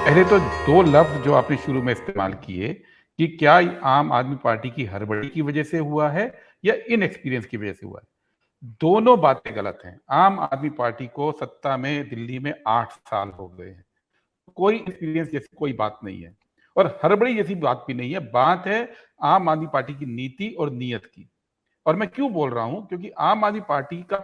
पहले तो 2 लफ्ज़ जो आपने शुरू में इस्तेमाल किए कि क्या आम आदमी पार्टी की हड़बड़ी की वजह से हुआ है या इनएक्सपीरियंस की वजह से हुआ है? दोनों बातें गलत हैं। आम आदमी पार्टी को सत्ता में दिल्ली में 8 साल हो गए हैं। कोई एक्सपीरियंस जैसी कोई बात नहीं है और हड़बड़ी जैसी बात भी नहीं है। बात है आम आदमी पार्टी की नीति और नीयत की। और मैं क्यों बोल रहा हूं? क्योंकि आम आदमी पार्टी का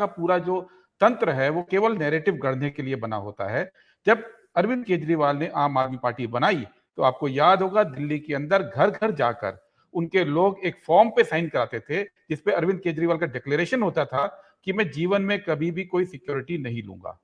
पूरा जो तंत्र है वो केवल नैरेटिव गढ़ने के लिए बना होता है। जब अरविंद केजरीवाल ने आम आदमी पार्टी बनाई तो आपको याद होगा दिल्ली के अंदर घर घर जाकर उनके लोग एक फॉर्म पे साइन कराते थे जिसपे अरविंद केजरीवाल का डिक्लेरेशन होता था कि मैं जीवन में कभी भी कोई सिक्योरिटी नहीं लूंगा।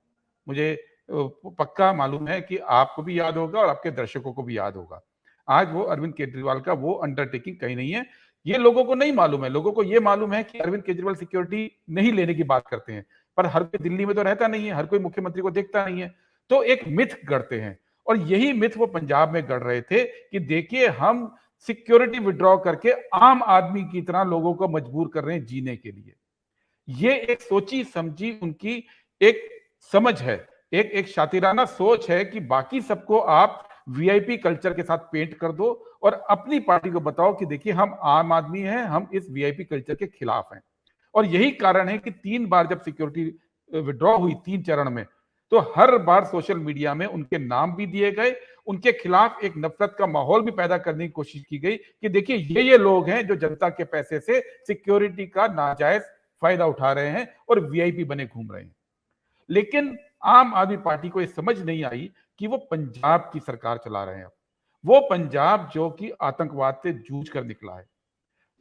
मुझे पक्का मालूम है कि आपको भी याद होगा और आपके दर्शकों को भी याद होगा। आज वो अरविंद केजरीवाल का वो अंडरटेकिंग कहीं नहीं है। ये लोगों को नहीं मालूम है। लोगों को ये मालूम है कि अरविंद केजरीवाल सिक्योरिटी नहीं लेने की बात करते हैं, पर हर कोई दिल्ली में तो रहता नहीं है, हर कोई मुख्यमंत्री को देखता नहीं है। तो एक मिथ गढ़ते हैं और यही मिथ वो पंजाब में गढ़ रहे थे कि देखिए हम सिक्योरिटी विड्रॉ करके आम आदमी की तरह लोगों को मजबूर कर रहे हैं जीने के लिए। ये एक सोची समझी उनकी एक समझ है, एक एक शातिराना सोच है कि बाकी सबको आप वीआईपी कल्चर के साथ पेंट कर दो और अपनी पार्टी को बताओ कि देखिए हम आम आदमी हैं, हम इस वीआईपी कल्चर के खिलाफ हैं। और यही कारण है कि 3 बार जब सिक्योरिटी विड्रॉ हुई 3 चरण में, तो हर बार सोशल मीडिया में उनके नाम भी दिए गए, उनके खिलाफ एक नफरत का माहौल भी पैदा करने की कोशिश की गई कि देखिए ये लोग हैं जो जनता के पैसे से सिक्योरिटी का नाजायज फायदा उठा रहे हैं और वीआईपी बने घूम रहे हैं। लेकिन आम आदमी पार्टी को यह समझ नहीं आई कि वो पंजाब की सरकार चला रहे हैं। वो पंजाब जो कि आतंकवाद से जूझ कर निकला है,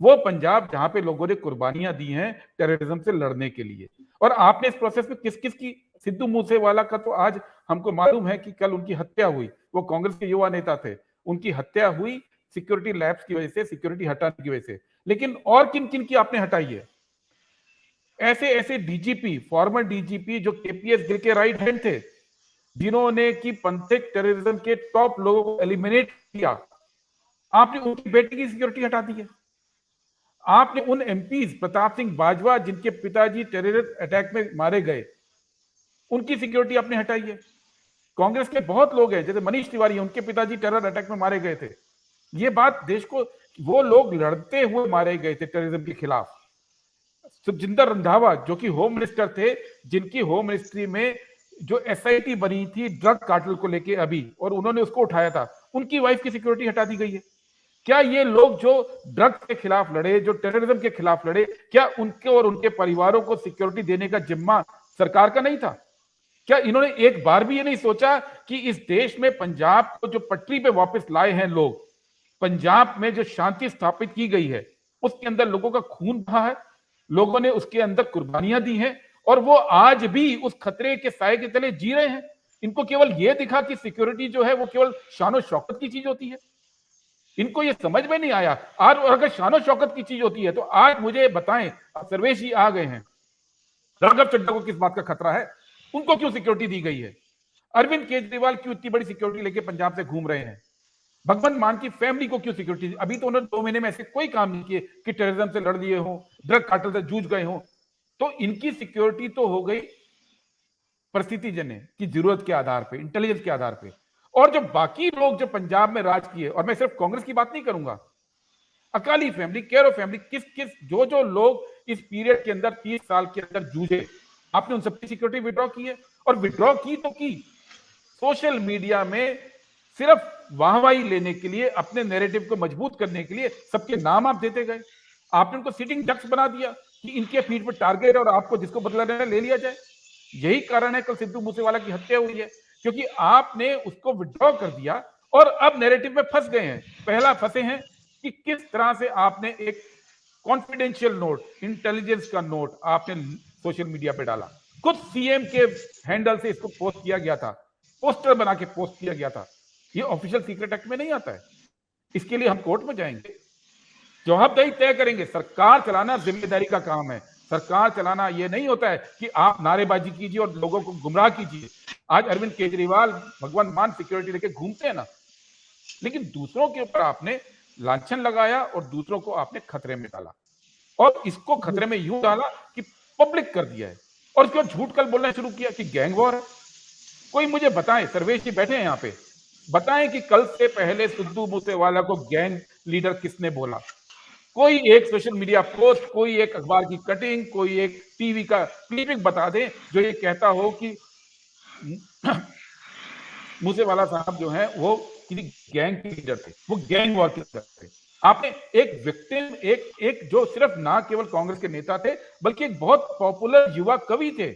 वो पंजाब जहां पे लोगों ने कुर्बानियां दी हैं टेररिज्म से लड़ने के लिए। और आपने इस प्रोसेस में किस किस की, सिद्धू मूसेवाला का तो आज हमको मालूम है कि कल उनकी हत्या हुई। वो कांग्रेस के युवा नेता थे, उनकी हत्या हुई सिक्योरिटी लैब्स की वजह से, सिक्योरिटी हटाने की वजह से। लेकिन और किन किन की आपने हटाई है? ऐसे ऐसे डीजीपी, फॉर्मर डीजीपी जो केपीएस गिल के राइट हैंड थे, जिन्होंने की पंथिक टेररिज्म के टॉप लोगों को एलिमिनेट किया, आपने उनकी बेटी की सिक्योरिटी हटा दी है। आपने उन एमपीज प्रताप सिंह बाजवा जिनके पिताजी टेररिस्ट अटैक में मारे गए, उनकी सिक्योरिटी आपने हटाई है। कांग्रेस के बहुत लोग हैं जैसे मनीष तिवारी, उनके पिताजी टेरर अटैक में मारे गए थे। ये बात देश को, वो लोग लड़ते हुए मारे गए थे टेररिज्म के खिलाफ। सुखजिंदर रंधावा जो कि होम मिनिस्टर थे, जिनकी होम मिनिस्ट्री में जो एसआईटी बनी थी ड्रग कार्टेल को लेके अभी, और उन्होंने उसको उठाया था, उनकी वाइफ की सिक्योरिटी हटा दी गई है। क्या ये लोग जो ड्रग्स के खिलाफ लड़े, जो टेररिज्म के खिलाफ लड़े, क्या उनके और उनके परिवारों को सिक्योरिटी देने का जिम्मा सरकार का नहीं था? क्या इन्होंने एक बार भी ये नहीं सोचा कि इस देश में पंजाब को जो पटरी पे वापस लाए हैं लोग, पंजाब में जो शांति स्थापित की गई है, उसके अंदर लोगों का खून बहा है, लोगों ने उसके अंदर कुर्बानियां दी हैं और वो आज भी उस खतरे के साए के तले जी रहे हैं। इनको केवल ये दिखा कि सिक्योरिटी जो है वो केवल शानो शौकत की चीज होती है। इनको ये समझ में नहीं आया। आज अगर शानो शौकत की चीज होती है तो आज मुझे बताएं, अब सर्वेश जी आ गए हैं, राघव चड्ढा को किस बात का खतरा है? उनको क्यों सिक्योरिटी दी गई है? अरविंद केजरीवाल क्यों इतनी बड़ी सिक्योरिटी लेके पंजाब से घूम रहे हैं? भगवंत मान की फैमिली को क्यों सिक्योरिटी दी? अभी तो उन्होंने 2 महीने में ऐसे कोई काम नहीं किए कि टेररिज्म से लड़ लिए हो, ड्रग कार्टेल से जूझ गए हो। तो इनकी सिक्योरिटी तो हो गई परिस्थिति जन्य की जरूरत के आधार पे, इंटेलिजेंस के आधार पे। और जो बाकी लोग जो पंजाब में राज किए, और मैं सिर्फ कांग्रेस की बात नहीं करूंगा, अकाली फैमिली, केरो फैमिली, किस किस जो जो लोग इस पीरियड के अंदर 30 साल के अंदर जूझे, आपने उन सबकी सिक्योरिटी विड्रॉ की है। और विड्रॉ की तो की सोशल मीडिया में सिर्फ वाहवाही लेने के लिए, अपने नैरेटिव को मजबूत करने के लिए सबके नाम आप देते गए। आपने उनको सिटिंग डक्स बना दिया कि इनके पीठ पर टारगेट और आपको जिसको बदला लेना ले लिया जाए। यही कारण है कल सिद्धू मूसेवाला की हत्या हुई है, क्योंकि आपने उसको विड्रॉ कर दिया और अब नैरेटिव में फंस गए हैं। पहला फंसे हैं कि किस तरह से आपने एक कॉन्फिडेंशियल नोट, इंटेलिजेंस का नोट आपने सोशल मीडिया पे डाला। खुद सीएम के हैंडल से इसको पोस्ट किया गया था, पोस्टर बना के पोस्ट किया गया था। ये ऑफिशियल सीक्रेट एक्ट में नहीं आता है। इसके लिए हम कोर्ट में जाएंगे, जवाबदेही तय करेंगे। सरकार चलाना जिम्मेदारी का काम है। सरकार चलाना ये नहीं होता है कि आप नारेबाजी कीजिए और लोगों को गुमराह कीजिए। आज अरविंद केजरीवाल, भगवंत मान सिक्योरिटी लेके घूमते हैं ना, लेकिन दूसरों के ऊपर आपने लांछन लगाया और दूसरों को आपने खतरे में डाला, और इसको खतरे में यूं डाला कि पब्लिक कर दिया है। और उसके बाद झूठ कल बोलना शुरू किया कि गैंग वॉर है। कोई मुझे बताए, सर्वेश जी बैठे हैं यहाँ पे, बताएं कि कल से पहले सिद्धू मूसेवाला को गैंग लीडर किसने बोला? कोई एक सोशल मीडिया पोस्ट, कोई एक अखबार की कटिंग, कोई एक टीवी का क्लिपिंग बता दें जो ये कहता हो कि मूसेवाला साहब जो है वो किसी गैंग के लीडर थे, वो गैंग वॉर के लीडर थे। आपने एक विक्टिम, एक एक जो सिर्फ ना केवल कांग्रेस के नेता थे बल्कि एक बहुत पॉपुलर युवा कवि थे,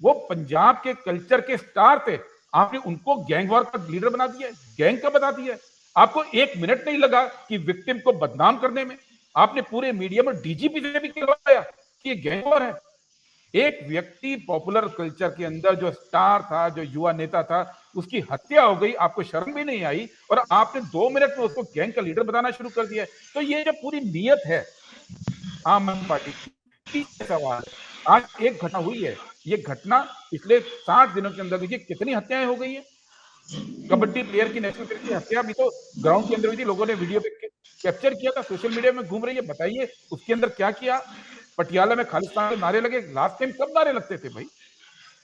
वो पंजाब के कल्चर के स्टार थे, आपने उनको गैंग वॉर का लीडर बना दिया, गैंग का बता दिया। आपको एक मिनट नहीं लगा कि विक्टिम को बदनाम करने में। आपने पूरे मीडिया में डीजीपी से भी कहवाया कि ये गैंग वॉर है। एक व्यक्ति पॉपुलर कल्चर के अंदर जो स्टार था, जो युवा नेता था, उसकी हत्या हो गई, आपको शर्म भी नहीं आई और आपने 2 मिनट में उसको गैंग का लीडर बताना शुरू कर दिया। तो ये जो पूरी नीयत है आम आदमी पार्टी की, सवाल है। आज एक घटना हुई है, ये घटना पिछले 60 दिनों के अंदर देखिए कितनी हत्याएं हो गई है। कबड्डी प्लेयर की, नेशनल प्लेयर की हत्या भी तो ग्राउंड के अंदर हुई थी, लोगों ने वीडियो पे कैप्चर किया था, सोशल मीडिया में घूम रही है। बताइए उसके अंदर क्या किया? पटियाला में खालिस्तान के नारे लगे। लास्ट टाइम कब नारे लगते थे भाई?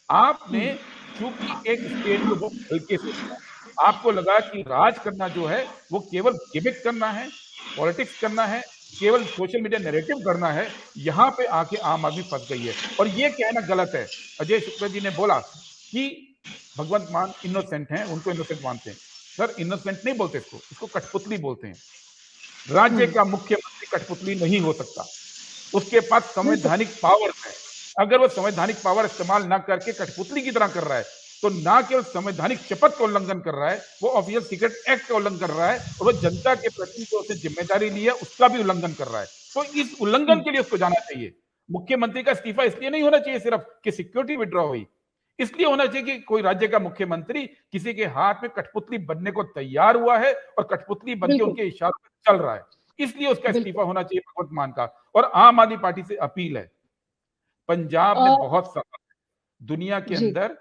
आपने चूंकि एक स्टेट को बहुत हल्के से लिया, आपको लगा कि राज करना जो है वो केवल गिमिक करना है, पॉलिटिक्स करना है, केवल सोशल मीडिया नैरेटिव करना है। यहां पे आके आम आदमी फंस गई है और ये कहना गलत है। अजय शुक्ला जी ने बोला कि भगवंत मान इनोसेंट हैं, उनको इनोसेंट मानते हैं। सर इनोसेंट नहीं बोलते इसको कठपुतली बोलते हैं। राज्य का मुख्यमंत्री कठपुतली नहीं हो सकता, उसके पास बिल्कुल संवैधानिक पावर है। अगर वो संवैधानिक पावर इस्तेमाल ना करके कठपुतली की तरह कर रहा है, तो ना केवल संवैधानिक शपथ का उल्लंघन कर रहा है, वो ऑफिशियल सीक्रेट एक्ट का उल्लंघन कर रहा है और वो जनता के प्रति जो उसने जिम्मेदारी ली है उसका भी उल्लंघन कर रहा है। तो इस उल्लंघन के लिए उसको जाना चाहिए। मुख्यमंत्री का इस्तीफा इसलिए नहीं होना चाहिए सिर्फ कि सिक्योरिटी विड्रॉ हुई, इसलिए होना चाहिए कि कोई राज्य का मुख्यमंत्री किसी के हाथ में कठपुतली बनने को तैयार हुआ है और कठपुतली बन के बिल्कुल उनके इशारों पर चल रहा है, इसलिए उसका बिल्कुल इस्तीफा होना चाहिए भगवंत मान का। और आम आदमी पार्टी से अपील है, पंजाब में अ, बहुत सा दुनिया के जी अंदर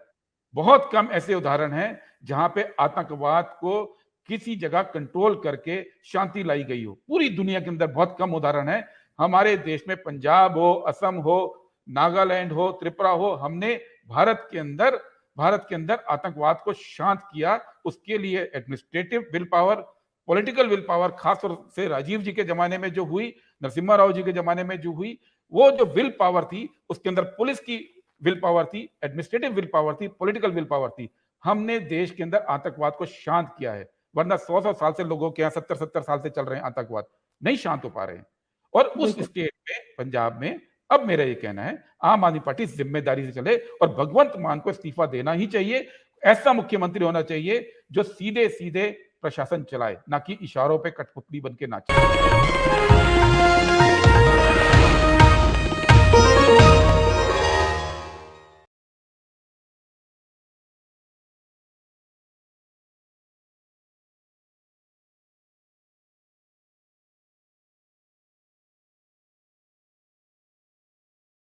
बहुत कम ऐसे उदाहरण हैं जहां पे आतंकवाद को किसी जगह कंट्रोल करके शांति लाई गई हो। पूरी दुनिया के अंदर बहुत कम उदाहरण है। हमारे देश में पंजाब हो, असम हो, नागालैंड हो, त्रिपुरा हो, हमने भारत के अंदर आतंकवाद को शांत किया। उसके लिए administrative will power, political will power, खासतौर से राजीव जी के जमाने में जो हुई, नरसिम्हा राव जी के जमाने में जो हुई, वो जो विल पावर थी उसके अंदर पुलिस की विल पावर थी, एडमिनिस्ट्रेटिव विल पावर थी, पॉलिटिकल विल पावर थी। हमने देश के अंदर आतंकवाद को शांत किया है, वरना 100-100 साल से लोगों के यहाँ 70-70 साल से चल रहे हैं आतंकवाद, नहीं शांत हो पा रहे हैं। और उस बिल्कुल स्टेट में, पंजाब में, अब मेरा ये कहना है आम आदमी पार्टी जिम्मेदारी से चले और भगवंत मान को इस्तीफा देना ही चाहिए। ऐसा मुख्यमंत्री होना चाहिए जो सीधे सीधे प्रशासन चलाए, ना कि इशारों पे कठपुतली बन के नाचे।